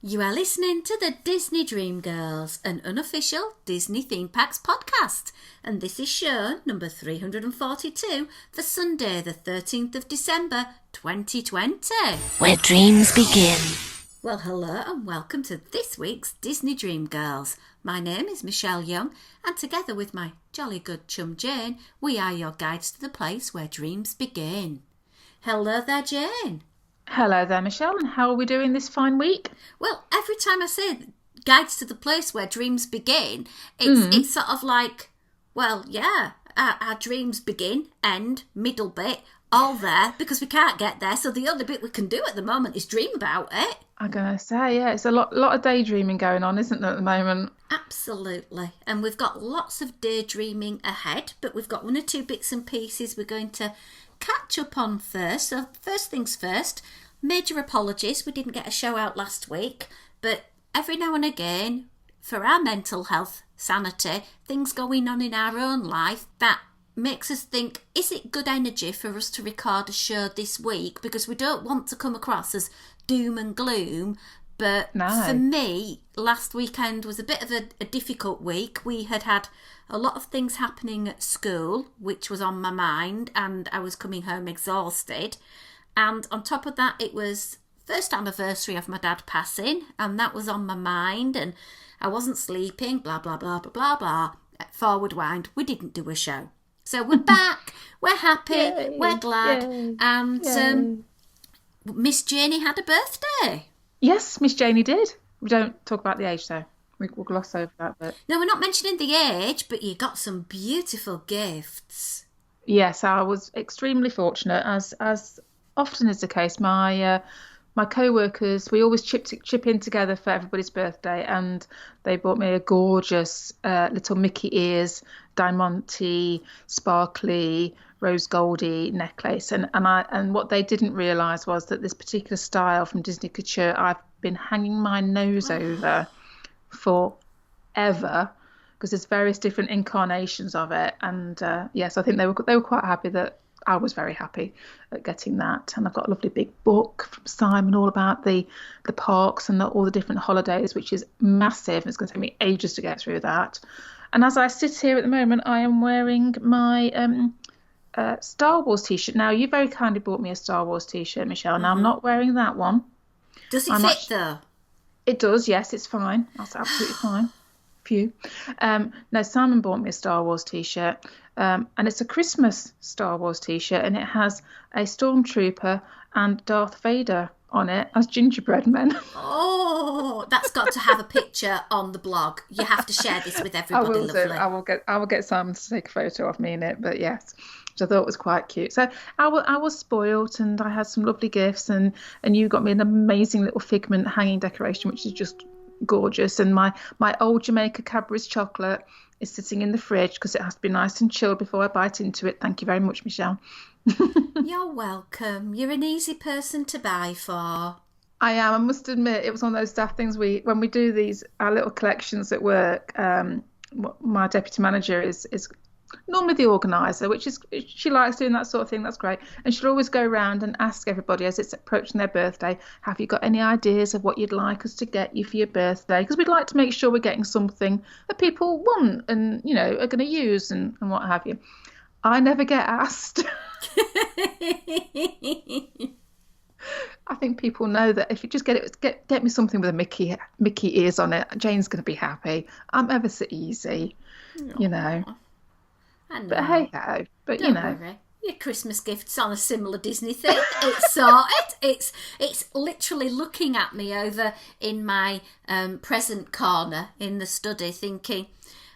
You are listening to the Disney Dream Girls, an unofficial Disney Theme Packs podcast, and this is show number 342 for Sunday the 13th of December 2020. Where dreams begin. Well, hello and welcome to this week's Disney Dream Girls. My name is Michelle Young, and together with my jolly good chum Jane, we are your guides to the place where dreams begin. Hello there, Jane. Hello there, Michelle, and how are we doing this fine week? Well, every time I say guides to the place where dreams begin, it's sort of like, well, yeah, our dreams begin, end, middle bit, all there, because we can't get there, so the only bit we can do at the moment is dream about it. I'm going to say, yeah, it's a lot of daydreaming going on, isn't there, at the moment? Absolutely, and we've got lots of daydreaming ahead, but we've got one or two bits and pieces we're going to catch up on first. So first things first, major apologies, we didn't get a show out last week, but every now and again, for our mental health, sanity, things going on in our own life, that makes us think, is it good energy for us to record a show this week? Because we don't want to come across as doom and gloom. But For me, last weekend was a bit of a difficult week. We had a lot of things happening at school, which was on my mind, and I was coming home exhausted. And on top of that, it was first anniversary of my dad passing, and that was on my mind, and I wasn't sleeping, blah, blah, blah, blah, blah, blah. Forward wind, we didn't do a show. So we're back, we're happy, Yay, we're glad, yay, and yay. Miss Janie had a birthday. Yes, Miss Janie did. We don't talk about the age, though. We'll gloss over that bit. No, we're not mentioning the age, but you got some beautiful gifts. Yes, I was extremely fortunate, as often is the case. My co-workers, we always chip in together for everybody's birthday, and they bought me a gorgeous little Mickey ears, diamante, sparkly, rose goldy necklace, and what they didn't realise was that this particular style from Disney Couture I've been hanging my nose over forever, because there's various different incarnations of it, and yes, I think they were quite happy that I was very happy at getting that. And I've got a lovely big book from Simon all about the parks and all the different holidays, which is massive. It's going to take me ages to get through that. And as I sit here at the moment, I am wearing my Star Wars t-shirt. Now, you very kindly bought me a Star Wars t-shirt, Michelle. Now, I'm not wearing that one. Does it fit though? It does, yes, it's fine. That's absolutely fine. Few. No, Simon bought me a Star Wars t-shirt, and it's a Christmas Star Wars t-shirt, and it has a Stormtrooper and Darth Vader on it as gingerbread men. Oh, that's got to have a picture on the blog. You have to share this with everybody. I will lovely. do. I will get Simon to take a photo of me in it, but yes, which I thought was quite cute. So I was spoilt, and I had some lovely gifts, and you got me an amazing little figment hanging decoration, which is just gorgeous. And my old Jamaica Cadbury's chocolate is sitting in the fridge because it has to be nice and chilled before I bite into it. Thank you very much, Michelle. You're welcome. You're an easy person to buy for. I am. I must admit, it was one of those daft things. When we do our little collections at work, my deputy manager is normally the organizer, she likes doing that sort of thing. That's great. And she'll always go around and ask everybody as it's approaching their birthday, have you got any ideas of what you'd like us to get you for your birthday? Because we'd like to make sure we're getting something that people want and, are going to use and what have you. I never get asked. I think people know that if you just get me something with a Mickey ears on it, Jane's going to be happy. I'm ever so easy, I know. But hey ho. But Don't worry. Your Christmas gift's on a similar Disney thing. It's sorted. It's literally looking at me over in my present corner in the study, thinking,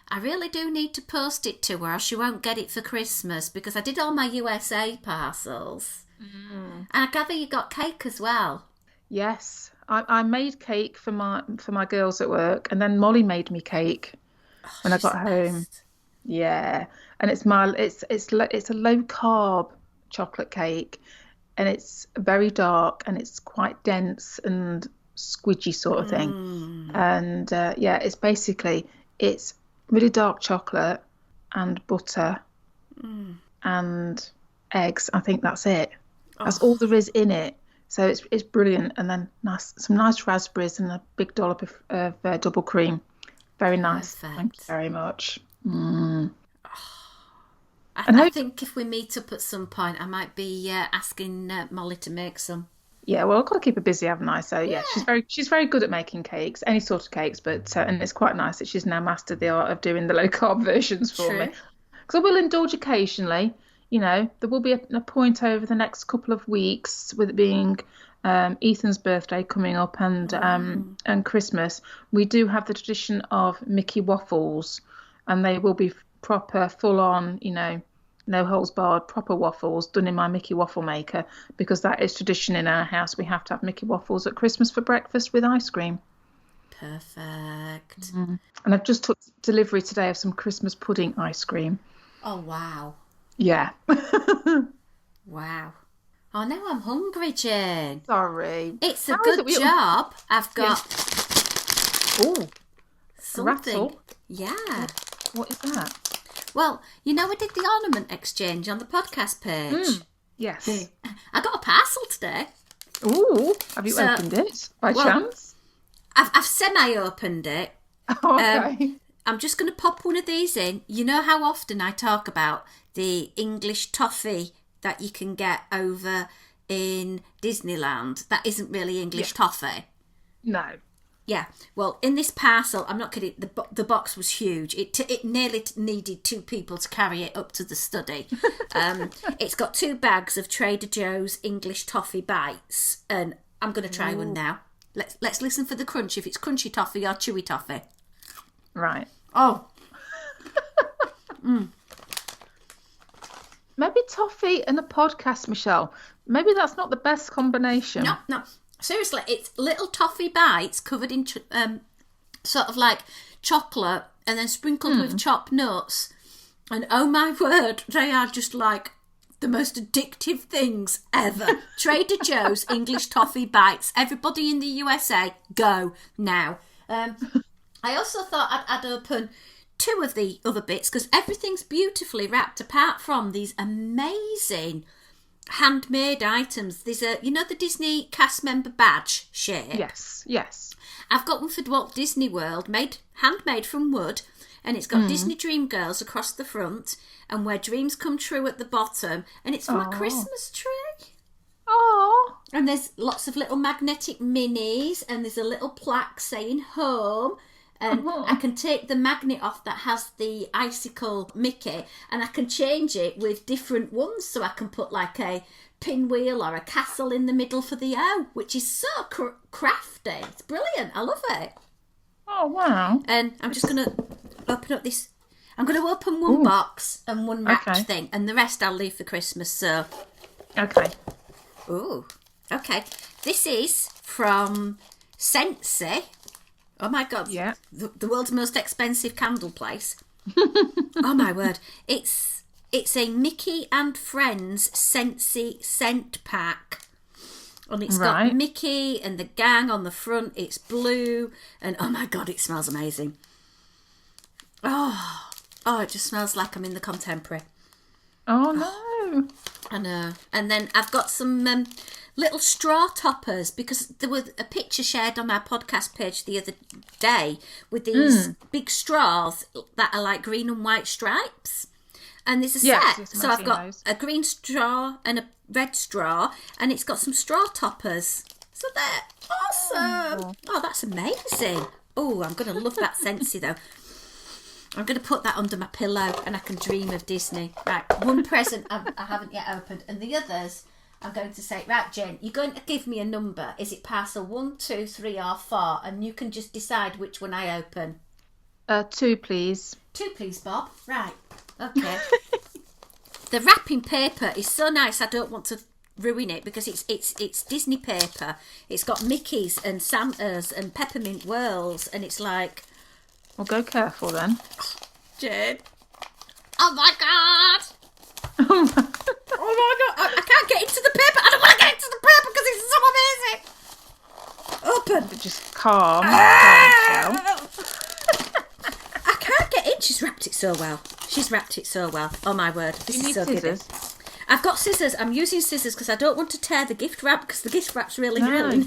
I really do need to post it to her, or she won't get it for Christmas, because I did all my USA parcels. And I gather you got cake as well. Yes, I made cake for my girls at work, and then Molly made me cake when I got home. Best. Yeah, and it's a low carb chocolate cake, and it's very dark and it's quite dense and squidgy sort of thing. And it's really dark chocolate and butter and eggs. I think that's it. That's all there is in it. So it's brilliant. And then some nice raspberries and a big dollop of double cream. Very nice. Perfect. Thank you very much. And I think if we meet up at some point, I might be asking Molly to make some. yeah, well, I've got to keep her busy, haven't I? So yeah, she's very good at making cakes, any sort of cakes. But and it's quite nice that she's now mastered the art of doing the low carb versions for me. Because I will indulge occasionally. You know, there will be a point over the next couple of weeks with it being Ethan's birthday coming up and Christmas. We do have the tradition of Mickey waffles, and they will be proper, full on, you know, no holes barred, proper waffles done in my Mickey waffle maker, because that is tradition in our house. We have to have Mickey waffles at Christmas for breakfast with ice cream. Perfect. And I've just took delivery today of some Christmas pudding ice cream. Oh, wow. Yeah. Wow. Oh, now I'm hungry, Jane. Sorry. It's a good job. I've got something. Rattle. Yeah. What is that? Well, you know, we did the ornament exchange on the podcast page. Yes. I got a parcel today. Ooh, have you opened it by chance? I've semi-opened it. Oh, okay. I'm just going to pop one of these in. You know how often I talk about the English toffee that you can get over in Disneyland? That isn't really English toffee. No. Yeah. Well, in this parcel, I'm not kidding, the box was huge. It nearly needed two people to carry it up to the study. It's got 2 bags of Trader Joe's English toffee bites, and I'm going to try one now. Let's listen for the crunch, if it's crunchy toffee or chewy toffee. Right. Oh. Maybe toffee and a podcast, Michelle. Maybe that's not the best combination. No. Seriously, it's little toffee bites covered in sort of like chocolate and then sprinkled with chopped nuts. And oh my word, they are just like the most addictive things ever. Trader Joe's English toffee bites. Everybody in the USA, go now. I also thought I'd open 2 of the other bits because everything's beautifully wrapped apart from these amazing handmade items. There's the Disney cast member badge shape. Yes. I've got one for Walt Disney World, handmade from wood, and it's got Disney Dream Girls across the front and Where Dreams Come True at the bottom, and it's from a Christmas tree. Oh. And there's lots of little magnetic minis, and there's a little plaque saying home. And I can take the magnet off that has the icicle Mickey, and I can change it with different ones. So I can put like a pinwheel or a castle in the middle for the O, which is so crafty. It's brilliant. I love it. Oh, wow. And I'm just going to open up this. I'm going to open one box and one wrapped thing, and the rest I'll leave for Christmas. So. Okay. Ooh. Okay. This is from Scentsy. Oh my God! Yeah, the world's most expensive candle place. Oh my word! It's a Mickey and Friends Scentsy scent pack, and it's got Mickey and the gang on the front. It's blue, and oh my God, it smells amazing. Oh, it just smells like I'm in the Contemporary. Oh no! I know. And then I've got some little straw toppers, because there was a picture shared on our podcast page the other day with these big straws that are like green and white stripes. And there's a set. So I've got a green straw and a red straw, and it's got some straw toppers. So they're awesome. Oh, that's amazing. Oh, I'm going to love that Scentsy though. I'm going to put that under my pillow and I can dream of Disney. Right, one present I haven't yet opened, and the others I'm going to say, right, Jen, you're going to give me a number. Is it parcel 1, 2, 3 or 4? And you can just decide which one I open. 2, please. 2, please, Bob. Right, okay. The wrapping paper is so nice, I don't want to ruin it, because it's Disney paper. It's got Mickeys and Santas and peppermint whirls, and it's like... Well, go careful then. Jen. Oh my God! Oh my God! I can't get into the paper. I don't want to get into the paper because it's so amazing. Open. But just calm. I can't get in. She's wrapped it so well. Oh my word! This is so good. I've got scissors. I'm using scissors because I don't want to tear the gift wrap because the gift wrap's really nice.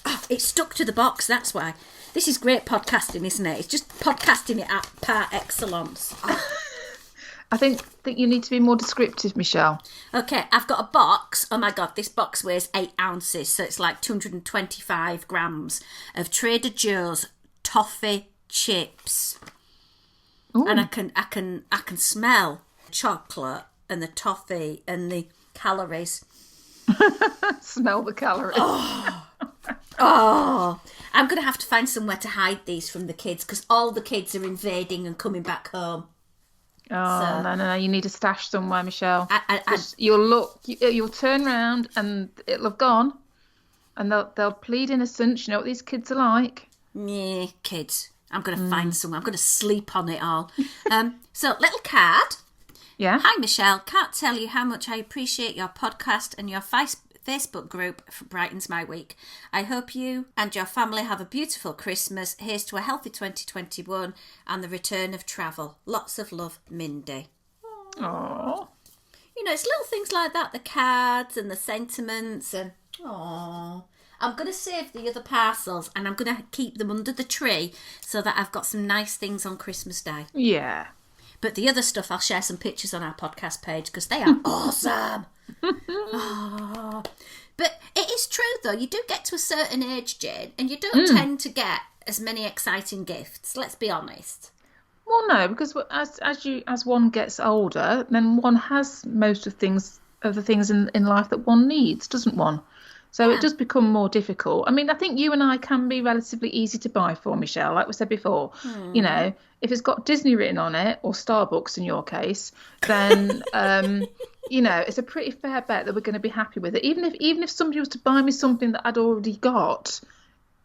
Oh, it's stuck to the box, that's why. This is great podcasting, isn't it? It's just podcasting it at par excellence. Oh. I think you need to be more descriptive, Michelle. Okay, I've got a box. Oh my God, this box weighs 8 ounces, so it's like 225 grams of Trader Joe's toffee chips. Ooh. And I can smell chocolate and the toffee and the calories. Smell the calories. Oh, I'm going to have to find somewhere to hide these from the kids because all the kids are invading and coming back home. Oh, so, no. You need a stash somewhere, Michelle. You'll turn around and it'll have gone and they'll plead innocence. You know what these kids are like. Yeah, kids. I'm going to find somewhere. I'm going to sleep on it all. So, little card. Yeah. Hi, Michelle. Can't tell you how much I appreciate your podcast and your Facebook group for Brightens My Week. I hope you and your family have a beautiful Christmas. Here's to a healthy 2021 and the return of travel. Lots of love, Mindy. Aww. You know, it's little things like that, the cards and the sentiments and aww. I'm going to save the other parcels and I'm going to keep them under the tree so that I've got some nice things on Christmas Day. Yeah. But the other stuff, I'll share some pictures on our podcast page because they are awesome. Oh. But it is true, though. You do get to a certain age, Jane, and you don't tend to get as many exciting gifts. Let's be honest. Well, no, because as one gets older, then one has most of the things in life that one needs, doesn't one? So it does become more difficult. I mean, I think you and I can be relatively easy to buy for, Michelle, like we said before. You know, if it's got Disney written on it, or Starbucks in your case, then, you know, it's a pretty fair bet that we're going to be happy with it. Even if somebody was to buy me something that I'd already got,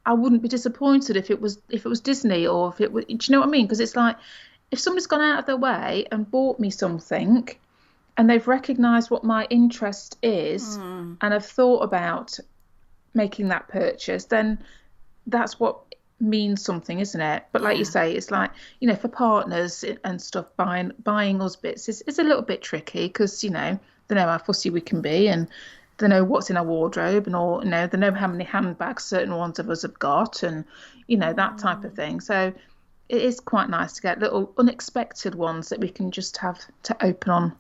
I wouldn't be disappointed if it was Disney or if it was, do you know what I mean? Because it's like, if somebody's gone out of their way and bought me something, and they've recognised what my interest is and have thought about making that purchase, then that's what means something, isn't it? But like you say, it's like, you know, for partners and stuff, buying us bits is a little bit tricky because, you know, they know how fussy we can be and they know what's in our wardrobe and all, you know, they know how many handbags certain ones of us have got and, you know, that type of thing. So it is quite nice to get little unexpected ones that we can just have to open on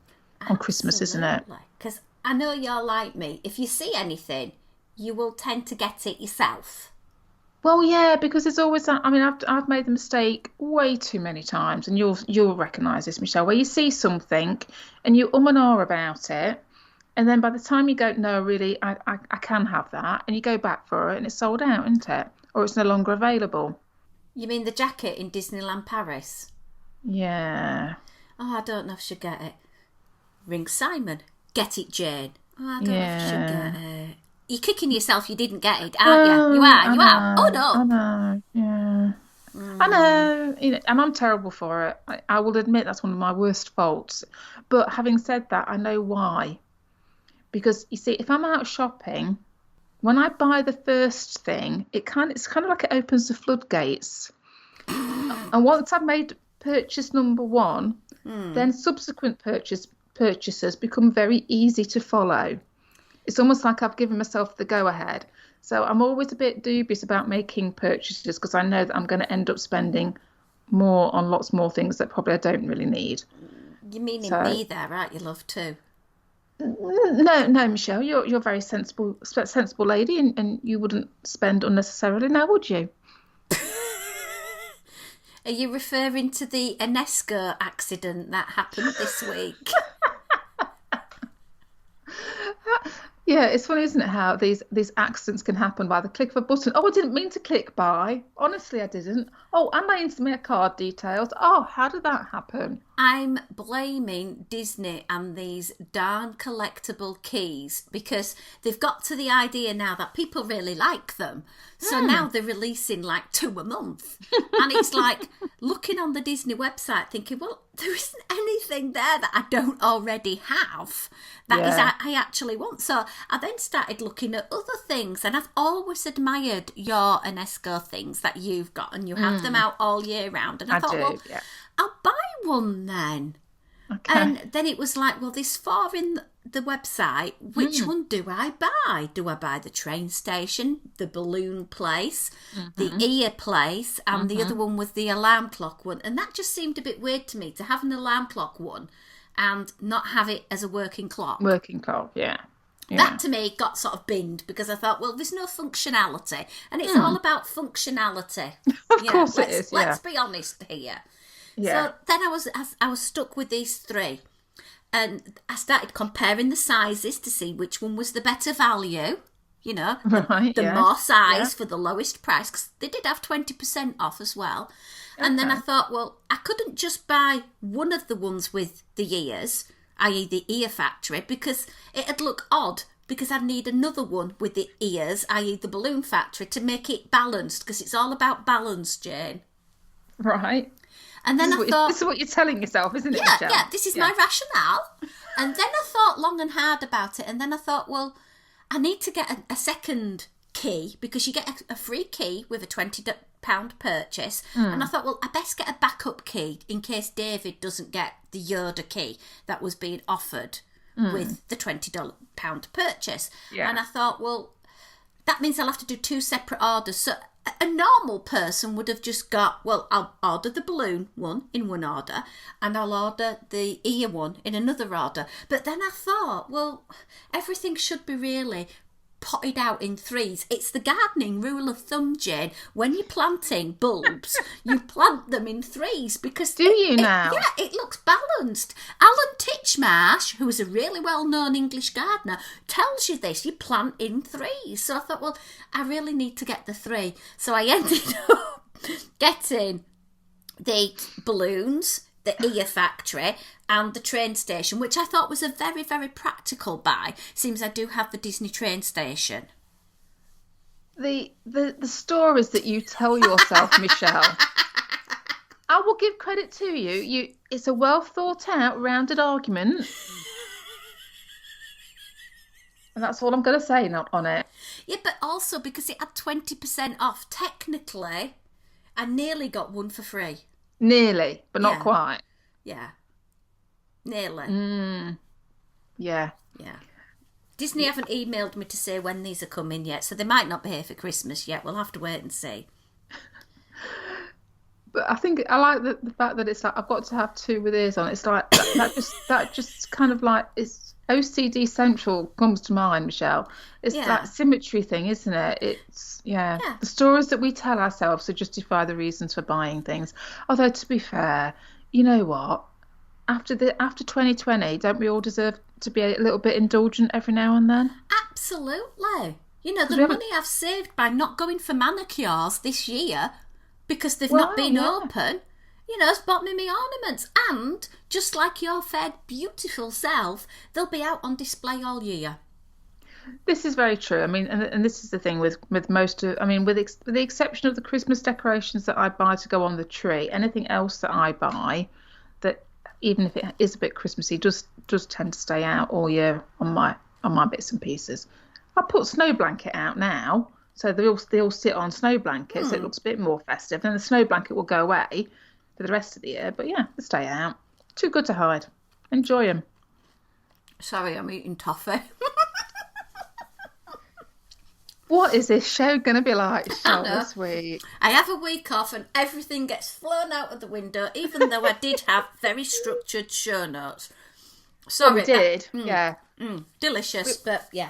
Christmas, isn't it? Because I know you're like me. If you see anything, you will tend to get it yourself. Well, yeah, because there's always that. I mean, I've made the mistake way too many times, and you'll recognise this, Michelle, where you see something and you and ah about it, and then by the time you go, no, really, I can have that, and you go back for it, and it's sold out, isn't it? Or it's no longer available. You mean the jacket in Disneyland Paris? Yeah. Oh, I don't know if I should get it. Ring Simon. Get it, Jane. Oh, I don't know if you should get it. You're kicking yourself you didn't get it, aren't you? You are. Oh, no. I know, yeah. I know. You know, and I'm terrible for it. I will admit that's one of my worst faults. But having said that, I know why. Because, you see, if I'm out shopping, when I buy the first thing, it's kind of like it opens the floodgates. And once I've made purchase number one, then subsequent purchases become very easy to follow. It's almost like I've given myself the go-ahead. So I'm always a bit dubious about making purchases because I know that I'm going to end up spending more on lots more things that probably I don't really need. You're meaning me there, aren't you, love, too? No, Michelle, you're a very sensible lady and you wouldn't spend unnecessarily now, would you? Are you referring to the Enesco accident that happened this week? Yeah, it's funny, isn't it, how these accidents can happen by the click of a button. Oh, I didn't mean to click buy. Honestly, I didn't. Oh, and I entered my card details. Oh, how did that happen? I'm blaming Disney and these darn collectible keys because they've got to the idea now that people really like them. So now they're releasing like 2 a month. And it's like looking on the Disney website thinking, well, there isn't anything there that I don't already have that I actually want. So I then started looking at other things and I've always admired your Enesco things that you've got and you have them out all year round. And I thought, I'll buy one then. Okay. And then it was like, well, there's 4 in the website. Which one do I buy? Do I buy the train station, the balloon place, the ear place, and the other one was the alarm clock one? And that just seemed a bit weird to me, to have an alarm clock one and not have it as a working clock. Working clock, yeah. That to me got sort of binned because I thought, well, there's no functionality. And it's all about functionality. Of course it is, Let's be honest here. Yeah. So then I was stuck with these 3. And I started comparing the sizes to see which one was the better value. You know, the more size for the lowest price. Because they did have 20% off as well. And then I thought, well, I couldn't just buy one of the ones with the ears, i.e. the ear factory, because it'd look odd, because I'd need another one with the ears, i.e. the balloon factory, to make it balanced, because it's all about balance, Jane. Right. And then I thought... This is what you're telling yourself, isn't it, Michelle? Yeah, this is my rationale. And then I thought long and hard about it, and then I thought, well, I need to get a second key, because you get a free key with a £20 purchase. And I thought, well, I best get a backup key in case David doesn't get the Yoda key that was being offered with the £20 purchase. Yeah. And I thought, well, that means I'll have to do 2 separate orders. So a normal person would have just got, well, I'll order the balloon one in one order and I'll order the ear one in another order. But then I thought, well, everything should be really potted out in 3s. It's the gardening rule of thumb, Jane. When you're planting bulbs, you plant them in 3s because... Do you now? Yeah, it looks balanced. Alan Titchmarsh, who is a really well-known English gardener, tells you this. You plant in 3s. So I thought, well, I really need to get the 3. So I ended up getting the balloons, the ear factory, and the train station, which I thought was a very, very practical buy. Seems I do have the Disney train station. The stories that you tell yourself, Michelle. I will give credit to you. It's a well thought out, rounded argument. And that's all I'm going to say on it. Yeah, but also because it had 20% off, technically, I nearly got one for free. Nearly, but not quite. Yeah. Nearly. Yeah. Yeah. Disney haven't emailed me to say when these are coming yet, so they might not be here for Christmas yet. We'll have to wait and see. But I think I like the fact that it's like I've got to have 2 with ears on. It's like that just kind of like it's OCD central comes to mind, Michelle. It's that symmetry thing, isn't it? It's the stories that we tell ourselves to justify the reasons for buying things. Although to be fair, you know what? After 2020, don't we all deserve to be a little bit indulgent every now and then? Absolutely. You know, the money I've saved by not going for manicures this year because they've not been open, you know, has bought me my ornaments. And just like your fair, beautiful self, they'll be out on display all year. This is very true. I mean, and this is the thing with most of, I mean, with the exception of the Christmas decorations that I buy to go on the tree, anything else that I buy that, even if it is a bit Christmassy, does tend to stay out all year on my bits and pieces. I put snow blanket out now, so they all sit on snow blankets. So it looks a bit more festive. Then the snow blanket will go away for the rest of the year. But yeah, they stay out. Too good to hide. Enjoy them. Sorry, I'm eating toffee. What is this show going to be like, Michelle, this week? I have a week off and everything gets flown out of the window, even though I did have very structured show notes. Sorry. We did, yeah. Delicious, but yeah.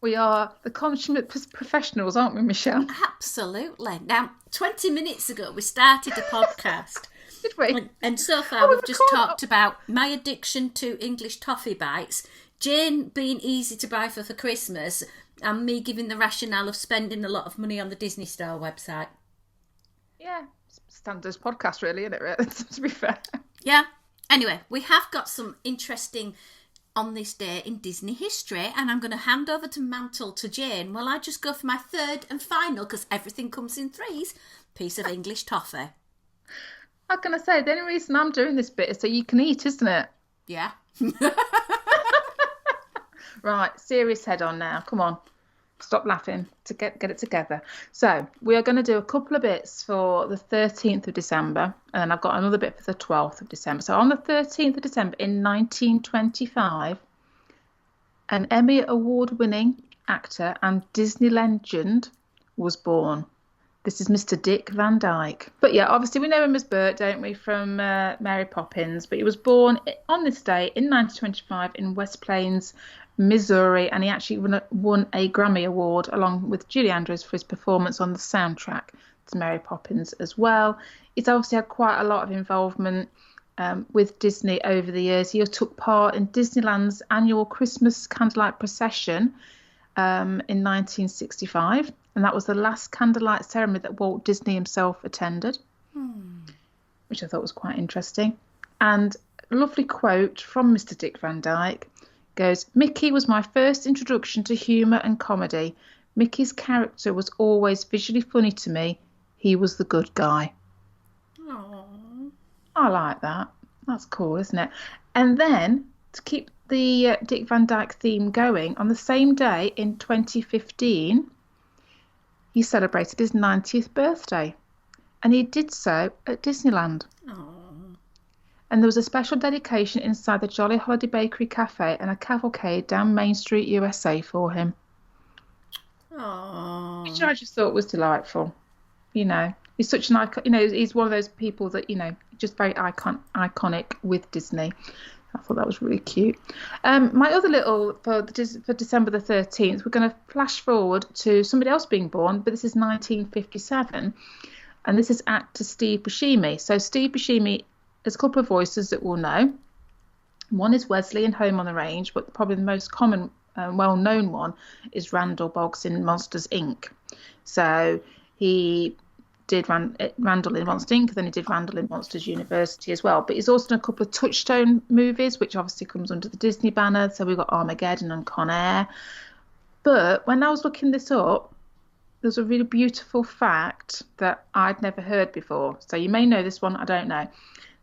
We are the consummate professionals, aren't we, Michelle? Absolutely. Now, 20 minutes ago, we started a podcast. Did we? And so far, we've just talked about my addiction to English toffee bites, Jane being easy to buy for Christmas, and me giving the rationale of spending a lot of money on the Disney Store website. Yeah, standard podcast, really, isn't it? Really? To be fair. Yeah. Anyway, we have got some interesting on this day in Disney history, and I'm going to hand over to Mantle to Jane while I just go for my third and final, because everything comes in 3s, piece of English toffee. I'm going to say, the only reason I'm doing this bit is so you can eat, isn't it? Yeah. Right, serious head on now. Come on. Stop laughing to get it together. So we are going to do a couple of bits for the 13th of December, and then I've got another bit for the 12th of December. So on the 13th of December in 1925, an Emmy Award-winning actor and Disney legend was born. This is Mr. Dick Van Dyke. But yeah, obviously we know him as Bert, don't we, from Mary Poppins. But he was born on this day in 1925 in West Plains, Missouri, and he actually won a Grammy Award along with Julie Andrews for his performance on the soundtrack to Mary Poppins as well. He's obviously had quite a lot of involvement with Disney over the years. He took part in Disneyland's annual Christmas candlelight procession in 1965, and that was the last candlelight ceremony that Walt Disney himself attended, which I thought was quite interesting. And a lovely quote from Mr. Dick Van Dyke goes, "Mickey was my first introduction to humour and comedy. Mickey's character was always visually funny to me. He was the good guy." Aww. I like that. That's cool, isn't it? And then, to keep the Dick Van Dyke theme going, on the same day in 2015, he celebrated his 90th birthday. And he did so at Disneyland. Aww. And there was a special dedication inside the Jolly Holiday Bakery Cafe and a cavalcade down Main Street, USA for him. Aww. Which I just thought was delightful. You know, he's such an icon. You know, he's one of those people that, you know, just very iconic with Disney. I thought that was really cute. My other little, for December the 13th, we're going to flash forward to somebody else being born, but this is 1957. And this is actor Steve Buscemi. So Steve Buscemi, there's a couple of voices that we'll know. One is Wesley in Home on the Range, but probably the most common, well-known one is Randall Boggs in Monsters, Inc. So he did Randall in Monsters, Inc., then he did Randall in Monsters University as well. But he's also done a couple of Touchstone movies, which obviously comes under the Disney banner. So we've got Armageddon and Con Air. But when I was looking this up, there's a really beautiful fact that I'd never heard before. So you may know this one, I don't know.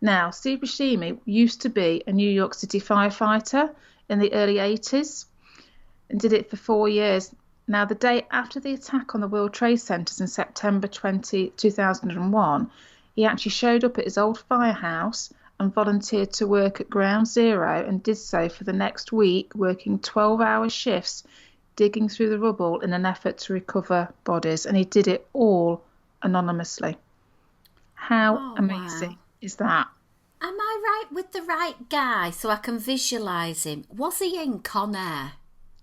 Now, Steve Buscemi used to be a New York City firefighter in the early 80s and did it for 4 years. Now, the day after the attack on the World Trade Centers in September 2001, he actually showed up at his old firehouse and volunteered to work at Ground Zero and did so for the next week, working 12-hour shifts, digging through the rubble in an effort to recover bodies. And he did it all anonymously. How amazing is that? Am I right with the right guy so I can visualise him? Was he in Con Air?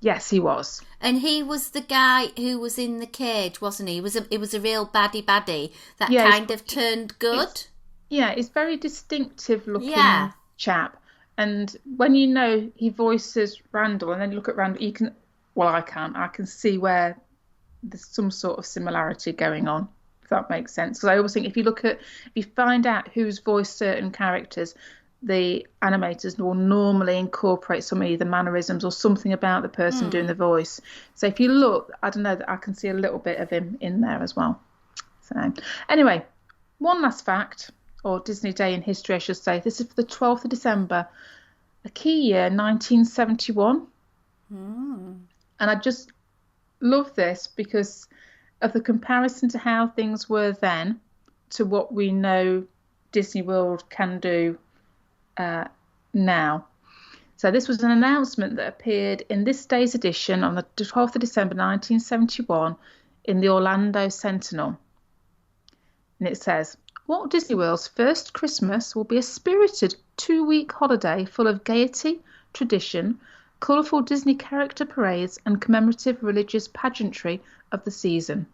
Yes, he was. And he was the guy who was in the cage, wasn't he? It was a real baddie that kind of turned good. He's very distinctive looking chap. And when you know he voices Randall, and then you look at Randall, you can, well, I can see where there's some sort of similarity going on, if that makes sense. Because I always think if you find out who's voiced certain characters, the animators will normally incorporate some of the mannerisms or something about the person doing the voice. So if you look, I don't know, that I can see a little bit of him in there as well. So anyway, one last fact, or Disney Day in history, I should say. This is for the 12th of December, a key year, 1971. And I just love this because of the comparison to how things were then to what we know Disney World can do now. So this was an announcement that appeared in this day's edition on the 12th of December 1971 in the Orlando Sentinel. And it says, Walt Disney World's first Christmas will be a spirited 2-week holiday full of gaiety, tradition, colourful Disney character parades and commemorative religious pageantry of the season.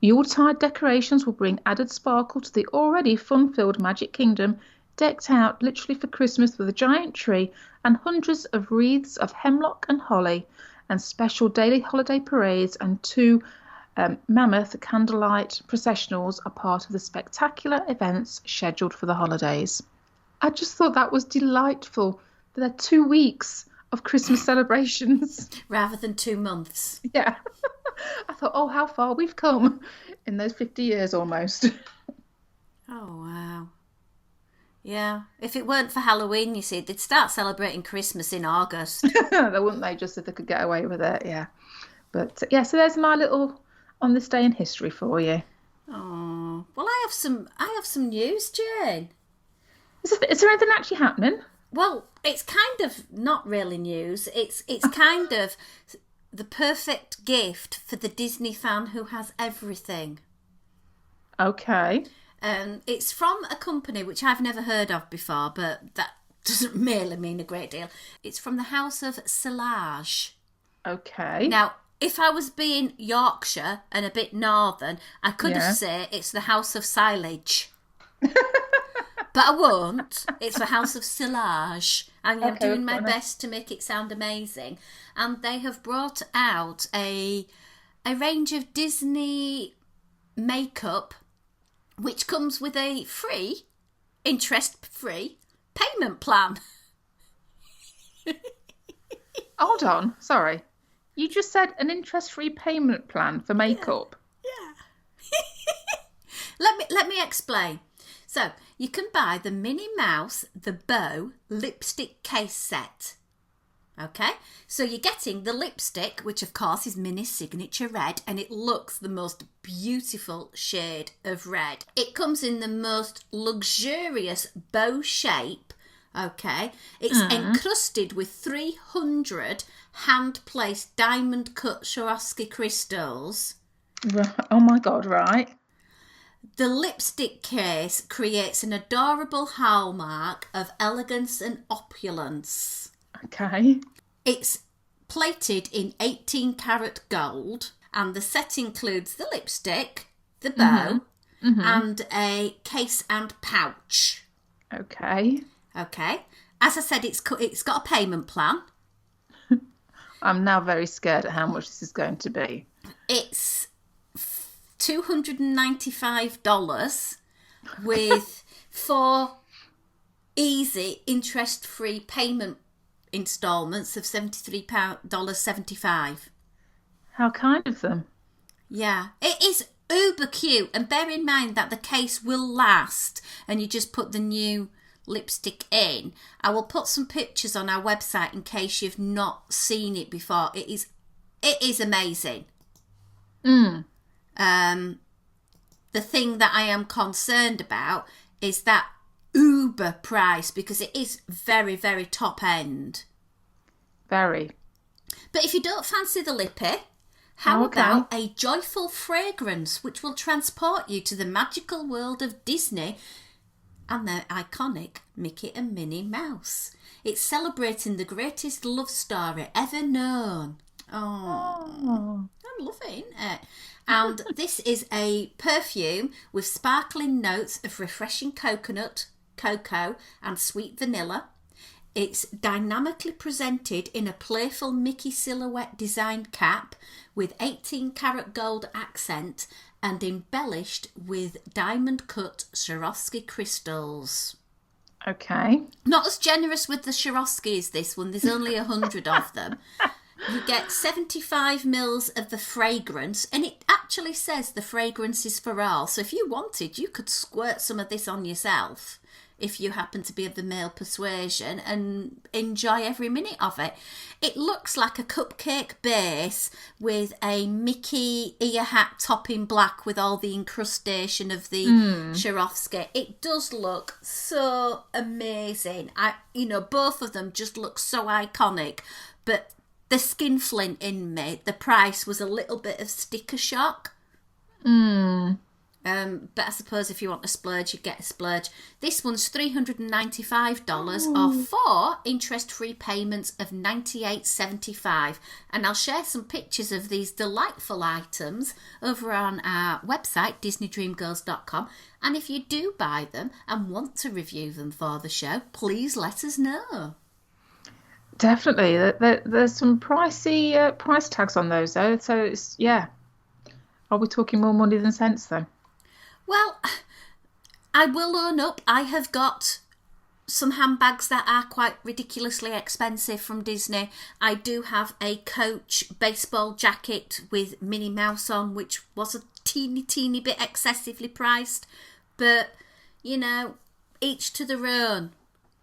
Yuletide decorations will bring added sparkle to the already fun-filled Magic Kingdom, decked out literally for Christmas with a giant tree and hundreds of wreaths of hemlock and holly, and special daily holiday parades and 2 mammoth candlelight processionals are part of the spectacular events scheduled for the holidays. I just thought that was delightful. There are 2 weeks of Christmas celebrations. Rather than 2 months. Yeah. I thought, oh, how far we've come in those 50 years almost. Oh, wow. Yeah, if it weren't for Halloween, you see, they'd start celebrating Christmas in August. They wouldn't they, just if they could get away with it, yeah. But yeah, so there's my little on this day in history for you. Oh, well, I have some news, Jane. Is there anything actually happening? Well, it's kind of not really news. It's kind of the perfect gift for the Disney fan who has everything. Okay. It's from a company which I've never heard of before, but that doesn't really mean a great deal. It's from the House of Silage. Okay. Now, if I was being Yorkshire and a bit northern, I could have said it's the House of Silage. But I won't. It's the House of Silage. And I'm doing my best to make it sound amazing. And they have brought out a range of Disney makeup which comes with a interest-free payment plan. Hold on. Sorry. You just said an interest-free payment plan for makeup. Yeah. Let me explain. So, you can buy the Minnie Mouse, the Bow lipstick case set. Okay? So you're getting the lipstick, which of course is Minnie's signature red, and it looks the most beautiful shade of red. It comes in the most luxurious bow shape. Okay? It's encrusted with 300 hand-placed diamond-cut Swarovski crystals. Oh my God, right. The lipstick case creates an adorable hallmark of elegance and opulence. Okay. It's plated in 18 karat gold, and the set includes the lipstick, the bow, and a case and pouch. Okay. Okay. As I said, it's got a payment plan. I'm now very scared at how much this is going to be. It's $295 with 4 easy interest-free payment installments of $73.75. How kind of them. Yeah, it is uber cute, and bear in mind that the case will last and you just put the new lipstick in. I will put some pictures on our website in case you've not seen it before. It is amazing. The thing that I am concerned about is that uber price, because it is very, very top end. Very. But if you don't fancy the lippy, how about a joyful fragrance which will transport you to the magical world of Disney and their iconic Mickey and Minnie Mouse? It's celebrating the greatest love story ever known. Oh. I'm loving it. And this is a perfume with sparkling notes of refreshing coconut, cocoa and sweet vanilla. It's dynamically presented in a playful Mickey silhouette designed cap with 18 karat gold accent and embellished with diamond cut Swarovski crystals. Okay. Not as generous with the Swarovski as this one. There's only 100 of them. You get 75 mils of the fragrance, and it actually says the fragrance is for all. So if you wanted, you could squirt some of this on yourself if you happen to be of the male persuasion and enjoy every minute of it. It looks like a cupcake base with a Mickey ear hat top in black with all the incrustation of the Swarovski. It does look so amazing. Both of them just look so iconic, but the skinflint in me, the price was a little bit of sticker shock. But I suppose if you want a splurge, you get a splurge. This one's $395 or 4 interest-free payments of $98.75. And I'll share some pictures of these delightful items over on our website, DisneyDreamGirls.com. And if you do buy them and want to review them for the show, please let us know. Definitely. There's some pricey price tags on those, though. So, are we talking more money than sense, though? Well, I will own up. I have got some handbags that are quite ridiculously expensive from Disney. I do have a Coach baseball jacket with Minnie Mouse on, which was a teeny bit excessively priced. But, each to their own.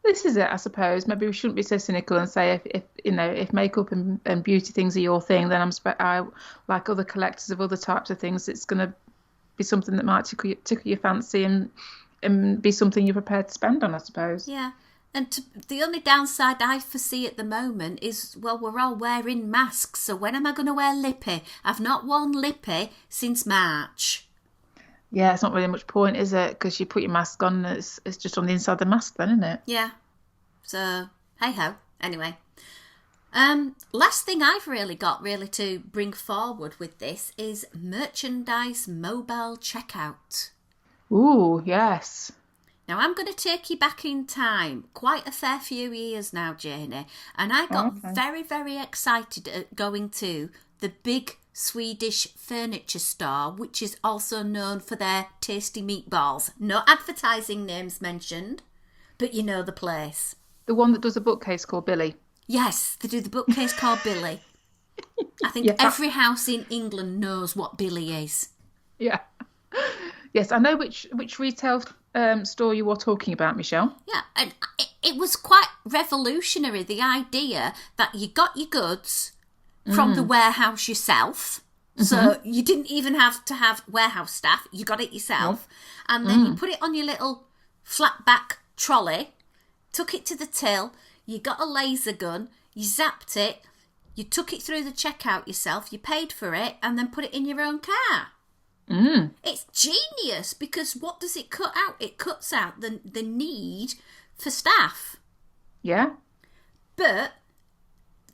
this is it, I suppose. Maybe we shouldn't be so cynical and say if makeup and beauty things are your thing, then I like other collectors of other types of things. It's going to be something that might tickle your fancy and be something you're prepared to spend on, I suppose. Yeah. And the only downside I foresee at the moment is, well, we're all wearing masks, so when am I going to wear lippy? I've not worn lippy since March. Yeah, it's not really much point, is it? Because you put your mask on, it's just on the inside of the mask then, isn't it? Yeah. So, hey-ho. Anyway. Last thing I've really got to bring forward with this is merchandise mobile checkout. Ooh, yes. Now, I'm going to take you back in time, quite a fair few years now, Janie, and I got very, very excited at going to the big Swedish furniture store, which is also known for their tasty meatballs. No advertising names mentioned, but you know the place. The one that does a bookcase called Billy. Yes, they do the bookcase called Billy. I think every house in England knows what Billy is. Yeah. Yes, I know which retail store you were talking about, Michelle. Yeah, and it was quite revolutionary, the idea that you got your goods from the warehouse yourself. Mm-hmm. So you didn't even have to have warehouse staff. You got it yourself. Oh. And then you put it on your little flat back trolley, took it to the till, you got a laser gun, you zapped it, you took it through the checkout yourself, you paid for it, and then put it in your own car. Mm. It's genius, because what does it cut out? It cuts out the need for staff. Yeah. But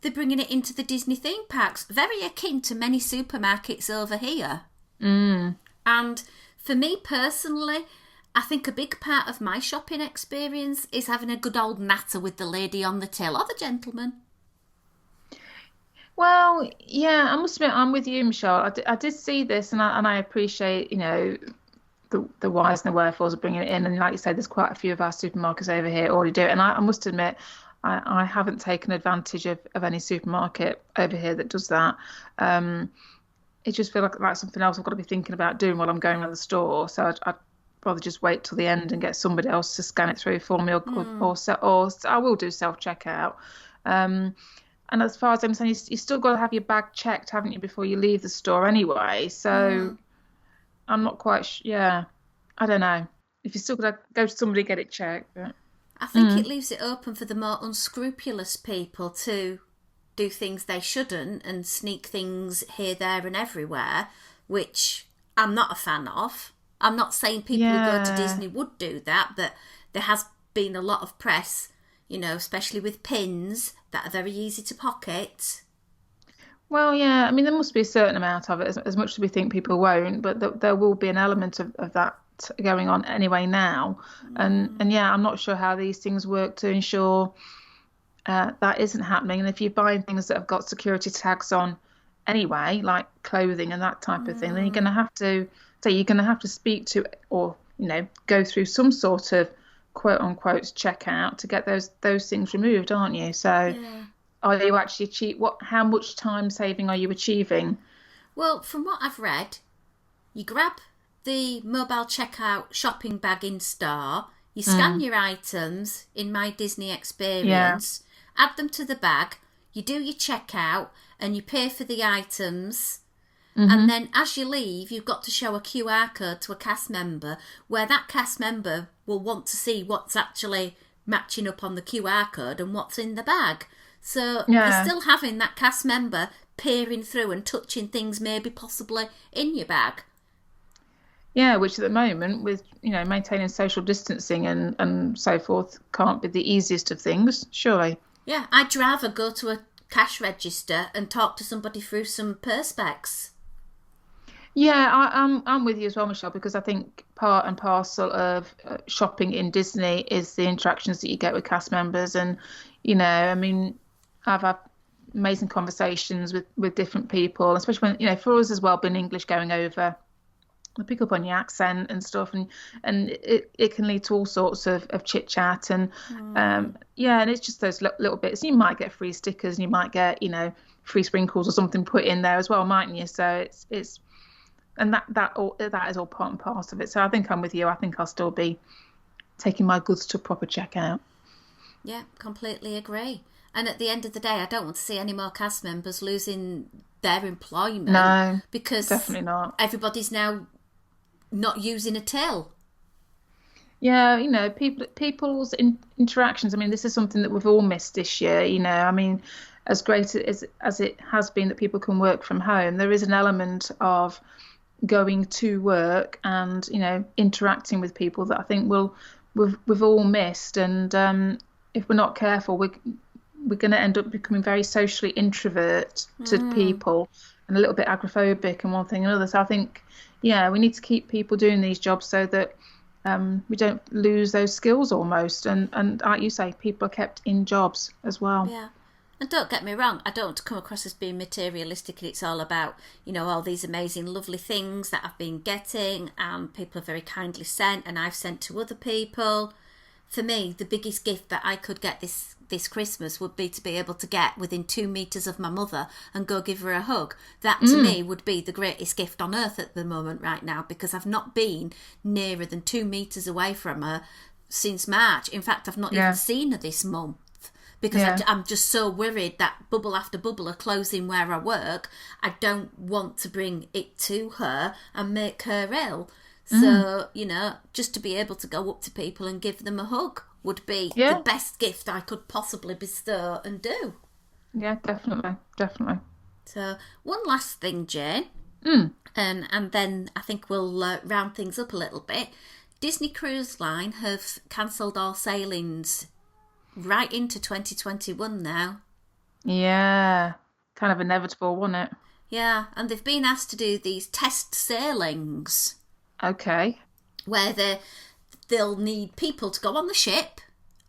they're bringing it into the Disney theme parks, very akin to many supermarkets over here. Mm. And for me personally, I think a big part of my shopping experience is having a good old natter with the lady on the till, or the gentleman. Well, yeah, I must admit, I'm with you, Michelle. I did see this, and I appreciate, the whys and the wherefores of bringing it in. And like you said, there's quite a few of our supermarkets over here already do it. And I must admit, I haven't taken advantage of any supermarket over here that does that. It just feels like something else I've got to be thinking about doing while I'm going around the store. So I'd rather just wait till the end and get somebody else to scan it through for me, or I will do self-checkout. And as far as I'm saying, you still got to have your bag checked, haven't you, before you leave the store anyway? So I'm not quite yeah, I don't know. If you're still going to go to somebody, get it checked. But... I think it leaves it open for the more unscrupulous people to do things they shouldn't and sneak things here, there and everywhere, which I'm not a fan of. I'm not saying people who go to Disney would do that, but there has been a lot of press, especially with pins that are very easy to pocket. Well, yeah, I mean, there must be a certain amount of it, as much as we think people won't, but there will be an element of that going on anyway now. And yeah, I'm not sure how these things work to ensure that isn't happening. And if you're buying things that have got security tags on anyway, like clothing and that type of thing, then you're going to have to speak to, or, go through some sort of quote unquote checkout to get those things removed, aren't you? So are you actually how much time saving are you achieving? Well, from what I've read, you grab the mobile checkout shopping bag in store, you scan your items in My Disney Experience, add them to the bag, you do your checkout and you pay for the items. And then as you leave, you've got to show a QR code to a cast member, where that cast member will want to see what's actually matching up on the QR code and what's in the bag. So you're still having that cast member peering through and touching things maybe possibly in your bag. Yeah, which at the moment, with maintaining social distancing and so forth, can't be the easiest of things, surely. Yeah, I'd rather go to a cash register and talk to somebody through some perspex. Yeah, I'm with you as well, Michelle, because I think part and parcel of shopping in Disney is the interactions that you get with cast members. And, I mean, I've had amazing conversations with different people, especially when, for us as well, being English going over, they pick up on your accent and stuff, and it can lead to all sorts of chit chat. And and it's just those little bits. You might get free stickers and you might get, free sprinkles or something put in there as well, mightn't you? So it's and that is all part and parcel of it. So I think I'm with you. I think I'll still be taking my goods to a proper checkout. Yeah, completely agree. And at the end of the day, I don't want to see any more cast members losing their employment. No, because definitely not. everybody's now not using a till. Yeah, people's interactions. I mean, this is something that we've all missed this year. I mean, as great as it has been that people can work from home, there is an element of going to work and interacting with people that I think we've all missed. And if we're not careful, we're going to end up becoming very socially introvert to people and a little bit agoraphobic and one thing and another. So I think, we need to keep people doing these jobs so that we don't lose those skills almost. And like you say, people are kept in jobs as well. Yeah. And don't get me wrong, I don't want to come across as being materialistic and it's all about, all these amazing, lovely things that I've been getting and people have very kindly sent and I've sent to other people. For me, the biggest gift that I could get this Christmas would be to be able to get within 2 meters of my mother and go give her a hug. That to me would be the greatest gift on earth at the moment right now, because I've not been nearer than 2 meters away from her since March. In fact, I've not even seen her this month. Because I'm just so worried that bubble after bubble are closing where I work. I don't want to bring it to her and make her ill. So, just to be able to go up to people and give them a hug would be the best gift I could possibly bestow and do. Yeah, definitely. So, one last thing, Jane. And then I think we'll round things up a little bit. Disney Cruise Line have cancelled all sailings right into 2021 now. Yeah, kind of inevitable, wasn't it? Yeah, and they've been asked to do these test sailings. Okay. Where they'll need people to go on the ship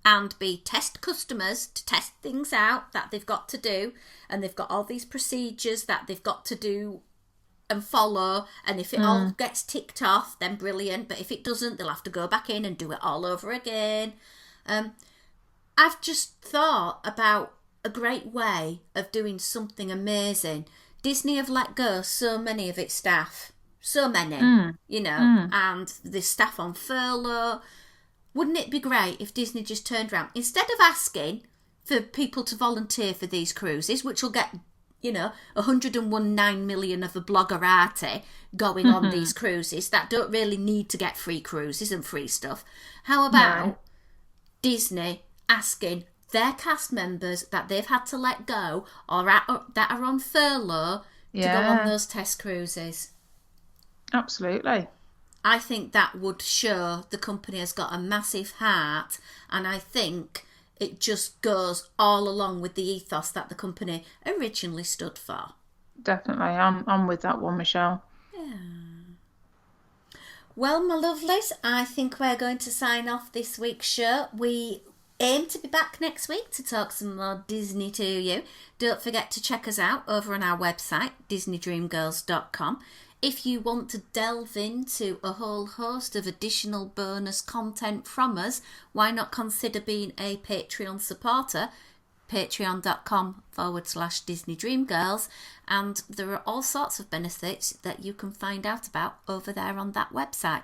and be test customers to test things out that they've got to do, and they've got all these procedures that they've got to do and follow, and if it all gets ticked off, then brilliant, but if it doesn't, they'll have to go back in and do it all over again. I've just thought about a great way of doing something amazing. Disney have let go so many of its staff. So many, and the staff on furlough. Wouldn't it be great if Disney just turned around, instead of asking for people to volunteer for these cruises, which will get, 101.9 million of a bloggerati going on these cruises that don't really need to get free cruises and free stuff. How about Disney asking their cast members that they've had to let go or that are on furlough to go on those test cruises? Absolutely. I think that would show the company has got a massive heart, and I think it just goes all along with the ethos that the company originally stood for. Definitely. I'm with that one, Michelle. Yeah. Well, my lovelies, I think we're going to sign off this week's show. We aim to be back next week to talk some more Disney to you. Don't forget to check us out over on our website, DisneyDreamGirls.com. If you want to delve into a whole host of additional bonus content from us, why not consider being a Patreon supporter? Patreon.com/DisneyDreamGirls, and there are all sorts of benefits that you can find out about over there on that website.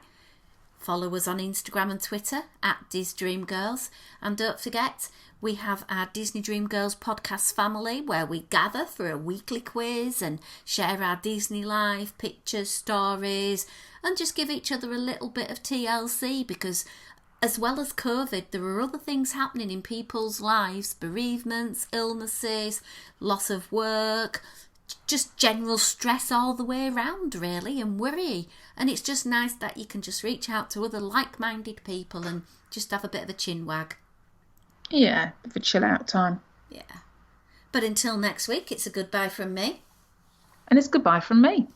Follow us on Instagram and Twitter @DisDreamGirls, and don't forget, we have our Disney Dream Girls podcast family where we gather for a weekly quiz and share our Disney life, pictures, stories, and just give each other a little bit of TLC, because as well as COVID, there are other things happening in people's lives, bereavements, illnesses, loss of work, just general stress all the way around, really, and worry. And it's just nice that you can just reach out to other like-minded people and just have a bit of a chin wag. Yeah, for chill out time. Yeah. But until next week, it's a goodbye from me. And it's goodbye from me.